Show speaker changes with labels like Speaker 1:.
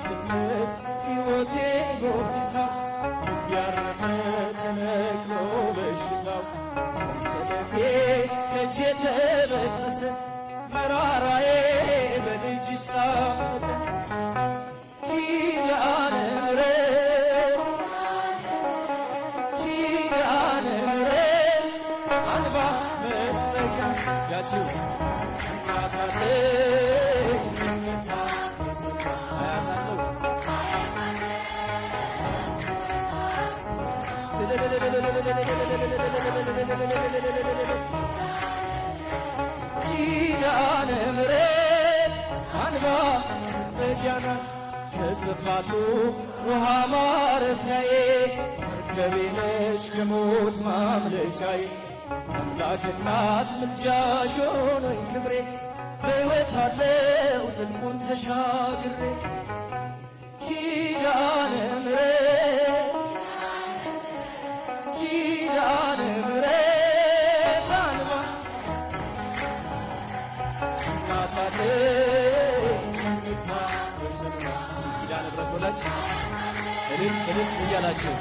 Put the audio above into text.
Speaker 1: እናትነት ሕይወቴ ጎብኝታ ያረፈ ተነቅሎ በሽታው ሰንሰለቴ ከእጄ ተበጠሰ መራራዬ በልጅሽ ጣፈጠ ኪዳነ ምሕረት ኪዳነ ምሕረት አልባ መጠጊያ ያችው እናታለኝ አያታለሁ ኪዳነ ምሕረት አልባ መጠጊያ ናት ከጥፋቱ ውሃ ማረፊያዬ መርከቤ ነሽ ከሞት ማምለጫዬ አምላክ እናት ምልጃሽ ሆኖኝ ክብሬ በሕይወት አለው ጥልቁን ተሻግሬ ኪዳነ ምሕረት ኪዳነ ምሕረት አልባ እናታለኝ የምታወስናት ኪዳነ ምሕረት ወላጅ እልል እልል እያላችሁ